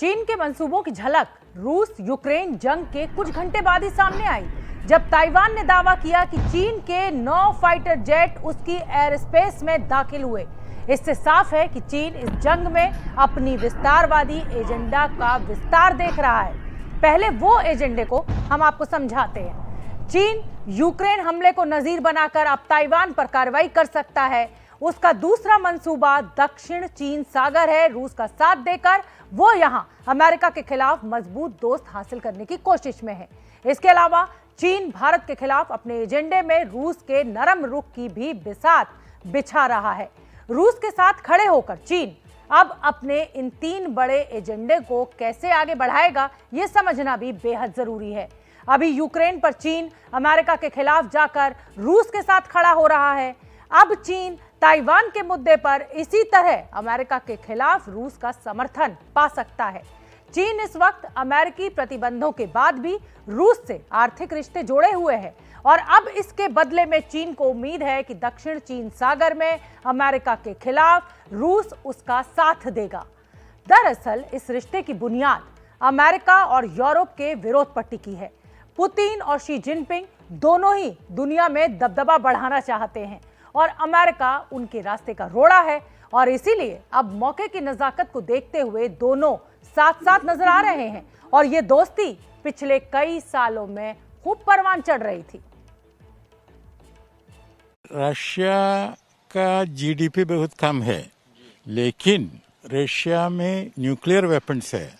चीन के मंसूबों की झलक रूस यूक्रेन जंग के कुछ घंटे बाद ही सामने आई, जब ताइवान ने दावा किया कि चीन के 9 फाइटर जेट उसकी एयर स्पेस में दाखिल हुए। इससे साफ है कि चीन इस जंग में अपनी विस्तारवादी एजेंडा का विस्तार देख रहा है। पहले वो एजेंडे को हम आपको समझाते हैं। चीन यूक्रेन हमले को नजीर बनाकर अब ताइवान पर कार्रवाई कर सकता है। उसका दूसरा मंसूबा दक्षिण चीन सागर है। रूस का साथ देकर वो यहां अमेरिका के खिलाफ मजबूत दोस्त हासिल करने की कोशिश में है। इसके अलावा चीन भारत के खिलाफ अपने एजेंडे में रूस के नरम रुख की भी बिसात बिछा रहा है। रूस के साथ खड़े होकर चीन अब अपने इन 3 बड़े एजेंडे को कैसे आगे बढ़ाएगा, यह समझना भी बेहद जरूरी है। अभी यूक्रेन पर चीन अमेरिका के खिलाफ जाकर रूस के साथ खड़ा हो रहा है। अब चीन ताइवान के मुद्दे पर इसी तरह अमेरिका के खिलाफ रूस का समर्थन पा सकता है। चीन इस वक्त अमेरिकी प्रतिबंधों के बाद भी रूस से आर्थिक रिश्ते जोड़े हुए है और अब इसके बदले में चीन को उम्मीद है कि दक्षिण चीन सागर में अमेरिका के खिलाफ रूस उसका साथ देगा। दरअसल इस रिश्ते की बुनियाद अमेरिका और यूरोप के विरोध पर टिकी है। पुतिन और शी जिनपिंग दोनों ही दुनिया में दबदबा बढ़ाना चाहते हैं और अमेरिका उनके रास्ते का रोड़ा है और इसीलिए अब मौके की नजाकत को देखते हुए दोनों साथ साथ नजर आ रहे हैं और ये दोस्ती पिछले कई सालों में खूब परवान चढ़ रही थी। रशिया का जीडीपी बहुत कम है, लेकिन रशिया में न्यूक्लियर वेपन्स है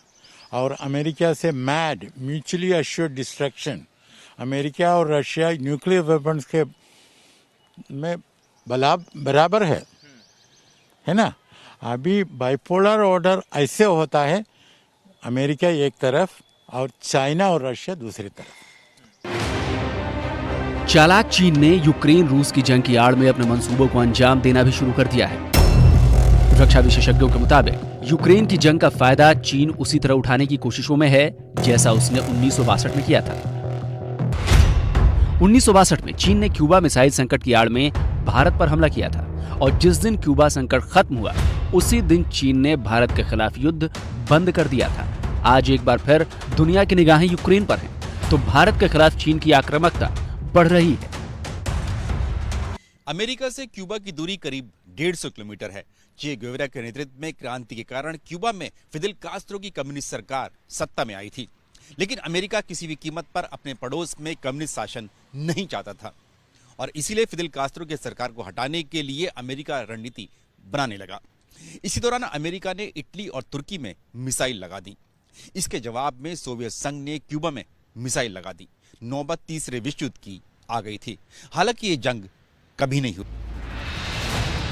और अमेरिका से mad mutually assured destruction. America और रशिया न्यूक्लियर वेपन्स के में बराबर है ना। अभी बाइपोलर ऑर्डर ऐसे होता है, अमेरिका एक तरफ और चाइना और रशिया दूसरी तरफ। चालाक चीन ने यूक्रेन रूस की जंग की आड़ में अपने मंसूबों को अंजाम देना भी शुरू कर दिया है। रक्षा विशेषज्ञों के मुताबिक यूक्रेन की जंग का फायदा चीन उसी तरह उठाने की कोशिशों में है जैसा उसने 1962 में किया था। 1962 में चीन ने क्यूबा मिसाइल संकट की आड़ में भारत पर हमला किया था और जिस दिन क्यूबा संकट खत्म हुआ उसी दिन चीन ने भारत के खिलाफ युद्ध बंद कर दिया था। आज एक बार फिर दुनिया की निगाहें यूक्रेन पर हैं, तो भारत के खिलाफ चीन की आक्रामकता बढ़ रही है। अमेरिका से क्यूबा की दूरी करीब 150 किलोमीटर है। चे गुवेरा के नेतृत्व में क्रांति के कारण क्यूबा में फिदेल कास्त्रो की कम्युनिस्ट सरकार सत्ता में आई थी, लेकिन अमेरिका किसी भी कीमत पर अपने पड़ोस में कम्युनिस्ट शासन नहीं चाहता था और इसीलिए फिदेल कास्त्रो की सरकार को हटाने के लिए अमेरिका रणनीति बनाने लगा। इसी दौरान अमेरिका ने इटली और तुर्की में मिसाइल लगा दी। इसके जवाब में सोवियत संघ ने क्यूबा में मिसाइल लगा दी। नौबत तीसरे विश्व युद्ध की आ गई थी। हालांकि ये जंग कभी नहीं हुई।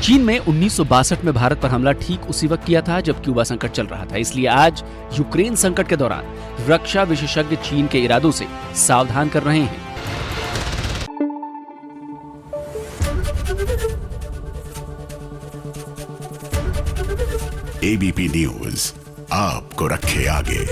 चीन में 1962 में भारत पर हमला ठीक उसी वक्त किया था जब क्यूबा संकट चल रहा था। इसलिए आज यूक्रेन संकट के दौरान रक्षा विशेषज्ञ चीन के इरादों से सावधान कर रहे हैं। एबीपी न्यूज आपको रखे आगे।